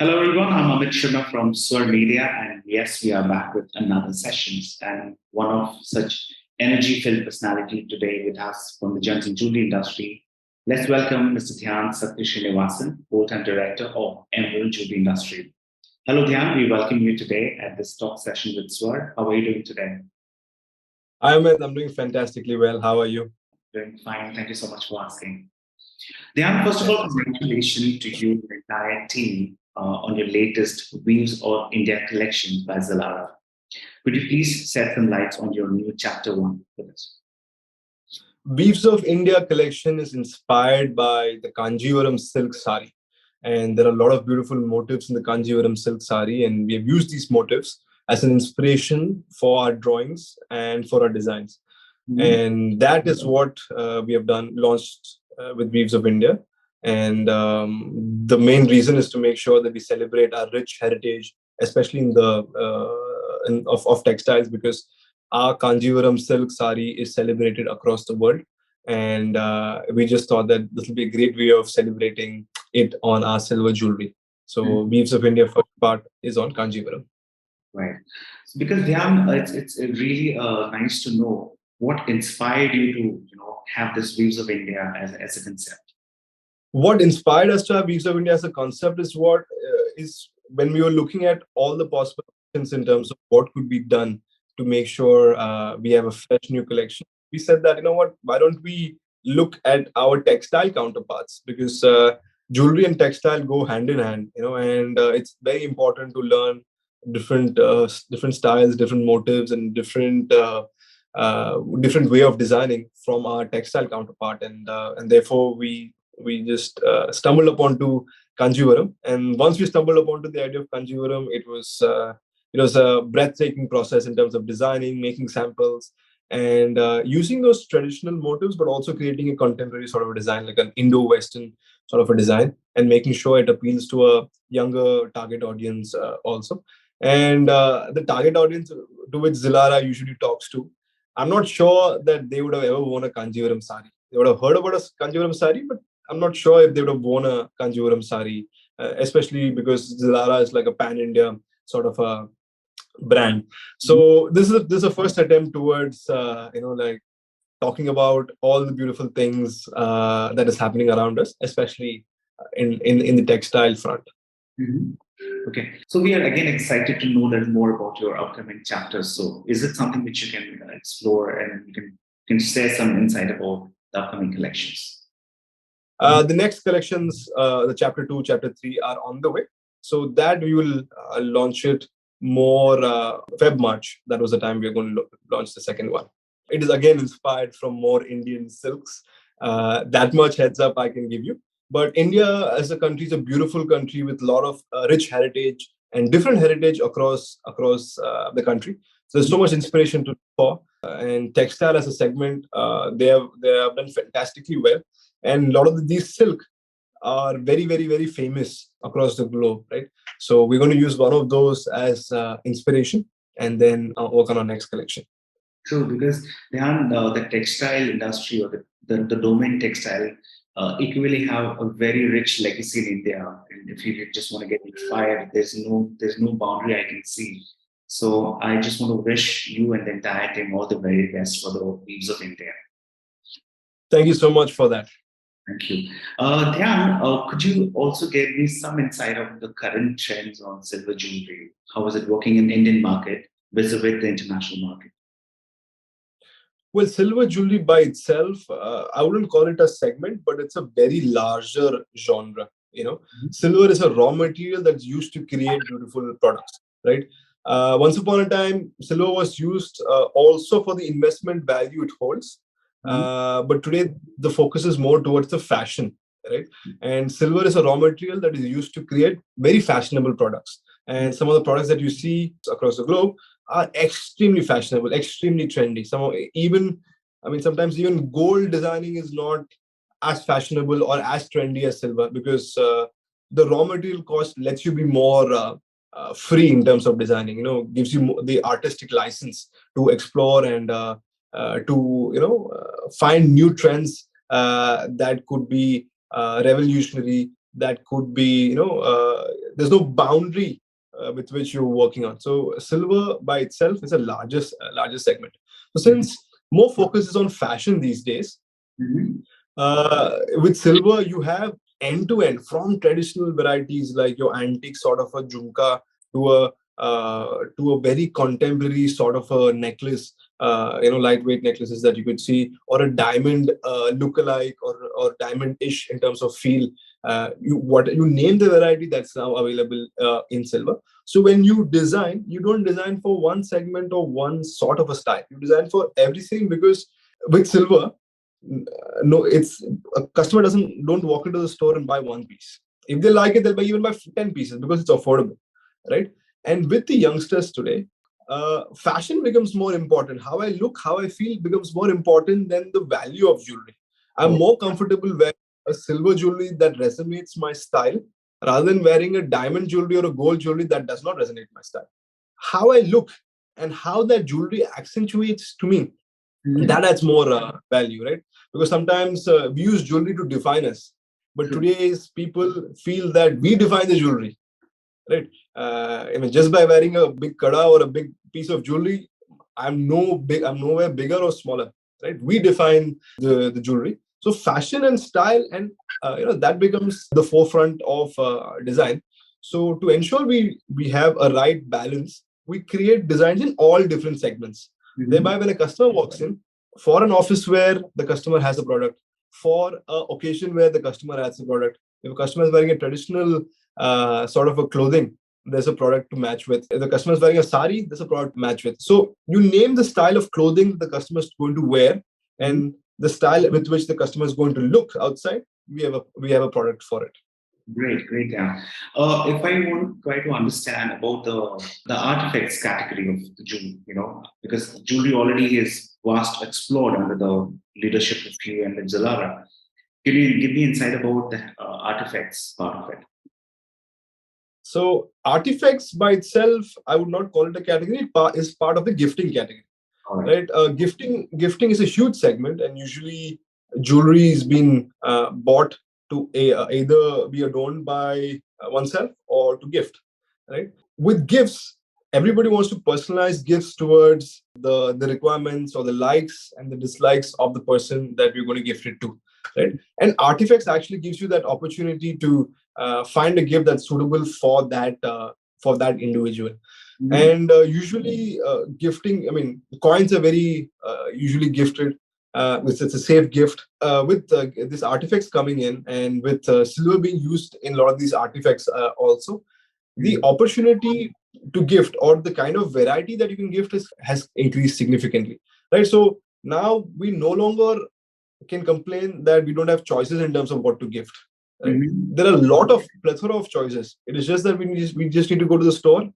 Hello everyone, I'm Amit Sharma from SVAR Media, and yes, we are back with another sessions and one of such energy-filled personality today with us from the gems and jewelry industry. Let's welcome Mr. Dhiaan Srinivasan, full-time director of Emerald Jewelry Industry. Hello Dhiaan, we welcome you today at this talk session with SVAR. How are you doing today? Hi, Amit. I'm doing fantastically well. How are you? Doing fine. Thank you so much for asking. Dhiaan, first of all, Fantastic. congratulations to you and the entire team on your latest Weaves of India collection by Zilara. Could you please set some lights on your new chapter one for this? Weaves of India collection is inspired by the Kanjivaram silk sari. And there are a lot of beautiful motifs in the Kanjivaram silk sari. And we have used these motifs as an inspiration for our drawings and for our designs. And that is what we have done, launched with Weaves of India. And the main reason is to make sure that we celebrate our rich heritage, especially in the of textiles, because our Kanjivaram silk sari is celebrated across the world. And we just thought that this will be a great way of celebrating it on our silver jewelry. So Weaves of India first part is on Kanjivaram. Right. So because Dhiaan, it's really nice to know what inspired you to have this Weaves of India as a concept. What inspired us to have Weaves of India as a concept is what is when we were looking at all the possible options in terms of what could be done to make sure we have a fresh new collection. We said that, you know what, why don't we look at our textile counterparts, because jewelry and textile go hand in hand, and it's very important to learn different styles, different motives, and different way of designing from our textile counterpart, and therefore we just stumbled upon to Kanjivaram. And once we stumbled upon to the idea of Kanjivaram, it was a breathtaking process in terms of designing, making samples, and using those traditional motives, but also creating a contemporary sort of a design, like an Indo-Western sort of a design, and making sure it appeals to a younger target audience also. And the target audience to which Zilara usually talks to, I'm not sure that they would have ever worn a Kanjivaram sari. They would have heard about a Kanjivaram sari, but I'm not sure if they would have worn a Kanjivaram sari, especially because Zilara is like a pan-India sort of a brand. So this is a first attempt towards like talking about all the beautiful things that is happening around us, especially in the textile front. Mhm. Okay, so we are again excited to know that more about your upcoming chapters. So, is it something which you can explore and you can share some insight about the upcoming collections? The next collections, the chapter 2, chapter 3 are on the way. So that we will launch it more Feb, March. That was the time we are going to launch the second one. It is again inspired from more Indian silks. That much heads up I can give you. But India as a country is a beautiful country with a lot of rich heritage and different heritage across the country. So there's so much inspiration to look for. And textile as a segment, they have done fantastically well. And a lot of these silk are very, very, very famous across the globe, right? So we're going to use one of those as inspiration, and then work on our next collection. True, because the textile industry or the domain textile equally have a very rich legacy in India. And if you just want to get inspired, there's no boundary I can see. So I just want to wish you and the entire team all the very best for the Weaves of India. Thank you so much for that. Thank you. Dhiaan, could you also give me some insight of the current trends on silver jewelry? How is it working in Indian market versus with the international market? Well, silver jewelry by itself, I wouldn't call it a segment, but it's a very larger genre. Silver is a raw material that's used to create beautiful products, right? Once upon a time, silver was used also for the investment value it holds. But today, the focus is more towards the fashion, right? And silver is a raw material that is used to create very fashionable products. And some of the products that you see across the globe are extremely fashionable, extremely trendy. Sometimes even gold designing is not as fashionable or as trendy as silver, because the raw material cost lets you be more free in terms of designing. Gives you the artistic license to explore and to find new trends that could be revolutionary that could be, there's no boundary with which you're working on. So silver by itself is a largest segment. So since more focus is on fashion these days, with silver you have end to end, from traditional varieties like your antique sort of a jhumka to a very contemporary sort of a necklace, lightweight necklaces that you could see, or a diamond look-alike, or diamond-ish in terms of feel. You name the variety that's now available in silver. So when you design, you don't design for one segment or one sort of a style. You design for everything, because with silver, no, it's a customer don't walk into the store and buy one piece. If they like it, they'll even buy 10 pieces because it's affordable, right? And with the youngsters today, fashion becomes more important. How I look, how I feel becomes more important than the value of jewelry. I'm more comfortable wearing a silver jewelry that resonates my style, rather than wearing a diamond jewelry or a gold jewelry that does not resonate my style. How I look and how that jewelry accentuates to me, that adds more value, right? Because sometimes we use jewelry to define us, but today's people feel that we define the jewelry, right? I mean, just by wearing a big kada or a big piece of jewelry, I'm nowhere bigger or smaller, right? We define the jewelry. So fashion and style, and that becomes the forefront of design. So to ensure we have a right balance, we create designs in all different segments. Thereby, when a customer walks in, for an office wear, the customer has a product. For an occasion where the customer has a product. If a customer is wearing a traditional sort of a clothing, there's a product to match with. If the customer is wearing a sari, there's a product to match with. So you name the style of clothing the customer is going to wear, and the style with which the customer is going to look outside, we have a product for it. Great, great. Yeah. If I want to try to understand about the artifacts category of the jewelry, because jewelry already is vast explored under the leadership of you and the Zilara. Can you give me insight about the artifacts part of it? So artifacts by itself, I would not call it a category. It is part of the gifting category, right? Gifting is a huge segment, and usually jewelry is being bought to either be adorned by oneself or to gift, right? With gifts, everybody wants to personalize gifts towards the requirements or the likes and the dislikes of the person that we're going to gift it to, right? And artifacts actually gives you that opportunity to find a gift that's suitable for that individual. And usually gifting, I mean, coins are very usually gifted. It's a safe gift. With these artifacts coming in, and with silver being used in a lot of these artifacts also, the opportunity to gift, or the kind of variety that you can gift, has increased significantly, right? So now we no longer can complain that we don't have choices in terms of what to gift. Right? There are a plethora of choices. It is just that we just need to go to the store,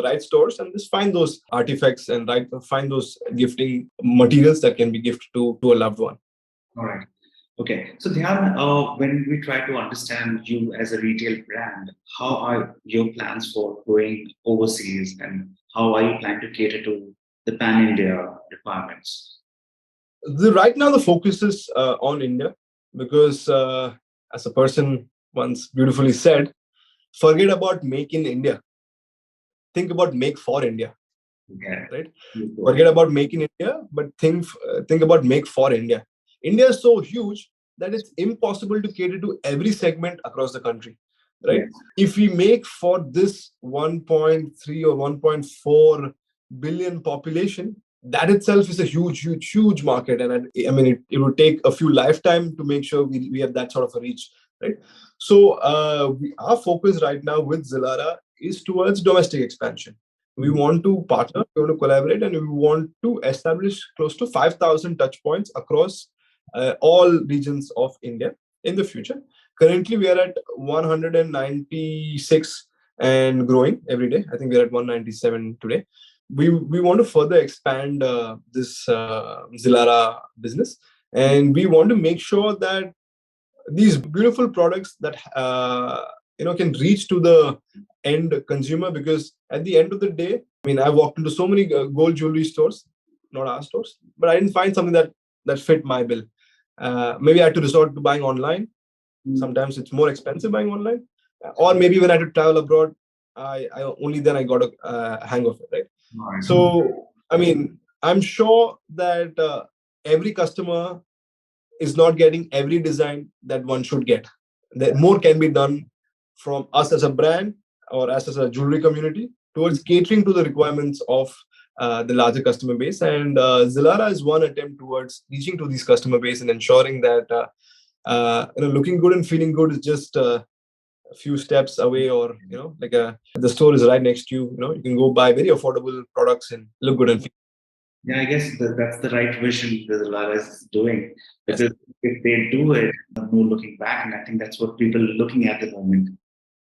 right stores, and just find those artifacts and find those gifting materials that can be gifted to a loved one. All right. Okay. So Dhiaan, when we try to understand you as a retail brand, how are your plans for going overseas, and how are you planning to cater to the pan-India requirements? Right now, the focus is on India, because as a person once beautifully said, forget about make in India. Think about make for India. Okay. Right? Forget about make in India, but think about make for India. India is so huge that it's impossible to cater to every segment across the country. Right? Yes. If we make for this 1.3 or 1.4 billion population, that itself is a huge market. And I mean, it would take a few lifetime to make sure we have that sort of a reach. Right? So our focus right now with Zilara is towards domestic expansion. We want to partner, we want to collaborate, and we want to establish close to 5,000 touch points across all regions of India in the future. Currently, we are at 196 and growing every day. I think we're at 197 today. We want to further expand this Zilara business, and we want to make sure that these beautiful products that can reach to the end consumer. Because at the end of the day, I mean, I walked into so many gold jewelry stores, not our stores, but I didn't find something that fit my bill. Maybe I had to resort to buying online, Sometimes it's more expensive buying online, or maybe when I had to travel abroad, I only then I got a hang of it, right? Right. So, I mean, I'm sure that every customer is not getting every design that one should get. That more can be done from us as a brand or us as a jewelry community towards catering to the requirements of the larger customer base. And Zilara is one attempt towards reaching to these customer base and ensuring that looking good and feeling good is just a few steps away, or like the store is right next to you. You can go buy very affordable products and look good and feel. Yeah, I guess that's the right vision that Lara is doing. Yes. Because if they do it, no looking back, and I think that's what people are looking at the moment.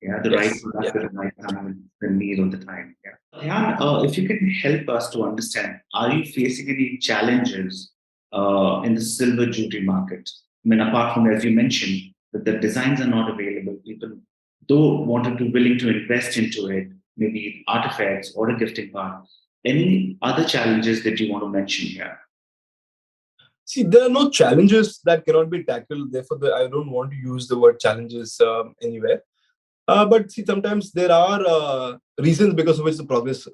Yeah, the right Yes. product Yeah. at the right time, the need of the time. Yeah. Dhiaan, if you can help us to understand, are you facing any challenges in the silver jewelry market? I mean, apart from, as you mentioned, that the designs are not available, people though wanted to willing to invest into it, maybe artifacts or a gifting part. Any other challenges that you want to mention here? See, there are no challenges that cannot be tackled. Therefore, I don't want to use the word challenges anywhere. But see, sometimes there are reasons because of which the progress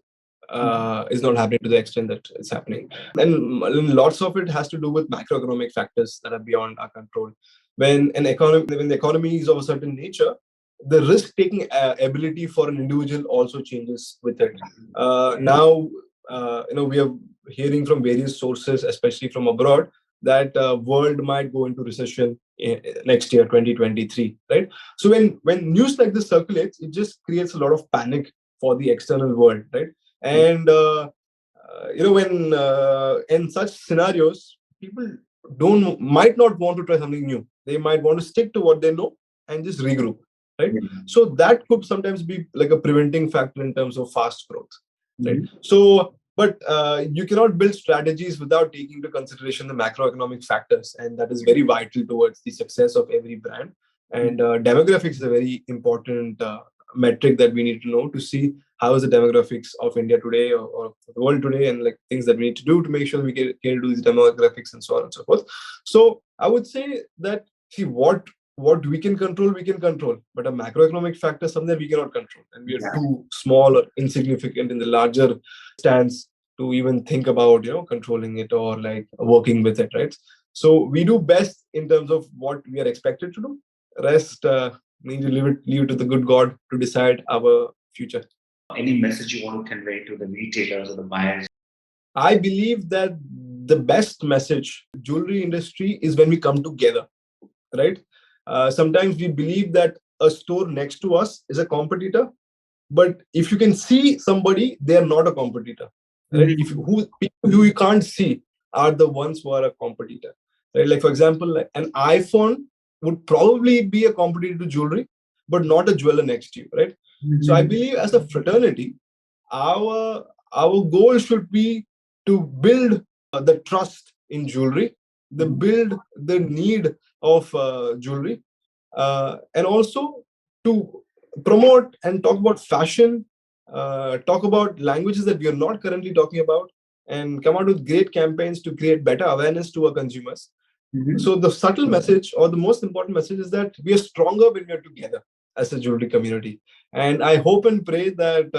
is not happening to the extent that it's happening. And lots of it has to do with macroeconomic factors that are beyond our control. When the economy is of a certain nature, the risk-taking ability for an individual also changes with it. Now, we are hearing from various sources, especially from abroad, that world might go into recession next year, 2023, right? So when news like this circulates, it just creates a lot of panic for the external world, right? And when in such scenarios, people might not want to try something new. They might want to stick to what they know and just regroup, right? Yeah. So that could sometimes be like a preventing factor in terms of fast growth, right? Mhm. So, but you cannot build strategies without taking into consideration the macroeconomic factors, and that is very vital towards the success of every brand. And demographics is a very important metric that we need to know to see how is the demographics of India today, or the world today, and like things that we need to do to make sure we can do these demographics and so on and so forth. So I would say that, see, what we can control, we can control, but a macroeconomic factor is something that we cannot control, and we are Yeah. too small or insignificant in the larger stance to even think about controlling it or like working with it, right? So we do best in terms of what we are expected to do. Rest, we need to leave it to the good God to decide our future. Any message you want to convey to the retailers or the buyers? I believe that the best message jewelry industry is when we come together, right? Sometimes we believe that a store next to us is a competitor, but if you can see somebody, they are not a competitor, right? If Mhm. people who you can't see are the ones who are a competitor, right? Like, for example, like an iPhone would probably be a competitor to jewelry, but not a jeweler next to you, right? So I believe as a fraternity, our goal should be to build the trust in jewelry, the Mhm. build the need of jewelry, and also to promote and talk about fashion, talk about languages that we are not currently talking about, and come out with great campaigns to create better awareness to our consumers. Mhm. So the subtle message, or the most important message, is that we are stronger when we are together as a jewelry community. And I hope and pray that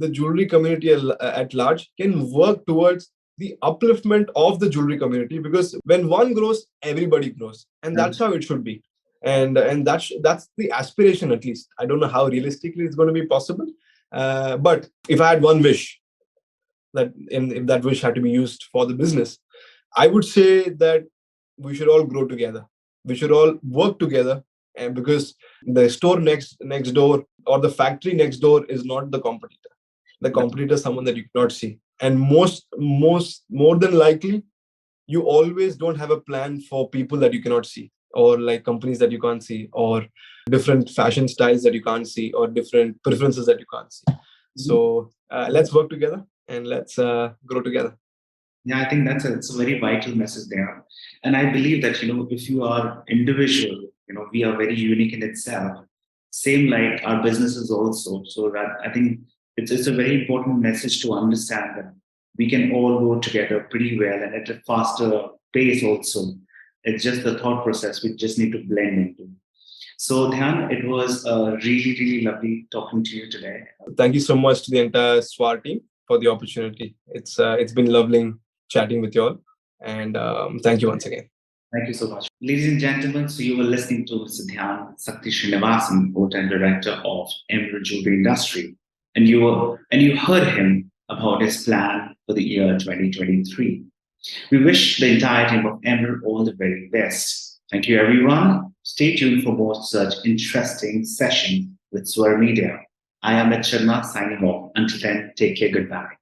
the jewelry community at large can work towards the upliftment of the jewelry community, because when one grows, everybody grows, and that's how it should be. And that's the aspiration. At least I don't know how realistically it's going to be possible, but if I had one wish, and if that wish had to be used for the business, I would say that we should all grow together. We should all work together, and because the store next door or the factory next door is not the competitor. The competitor is someone that you cannot see, and most more than likely, you always don't have a plan for people that you cannot see, or like companies that you can't see, or different fashion styles that you can't see, or different preferences that you can't see. Mhm. So let's work together and let's grow together. Yeah, I think it's a very vital message there. And I believe that, if you are individual, we are very unique in itself. Same like our businesses also. So that I think it's a very important message to understand that we can all go together pretty well and at a faster pace also. It's just the thought process we just need to blend into. So, Dhiaan, it was really, really lovely talking to you today. Thank you so much to the entire SVAR team for the opportunity. It's been lovely chatting with you all, and thank you once again. Thank you so much. Ladies and gentlemen, so you were listening to Mr. Dhiaan Shakthi Srinivasan, Hotel Director of Emerald Jewelry Industry, and you heard him about his plan for the year 2023. We wish the entire team of Emerald all the very best. Thank you, everyone. Stay tuned for more such interesting sessions with SVAR Media. I am Ed Sharma signing off. Until then, take care. Goodbye.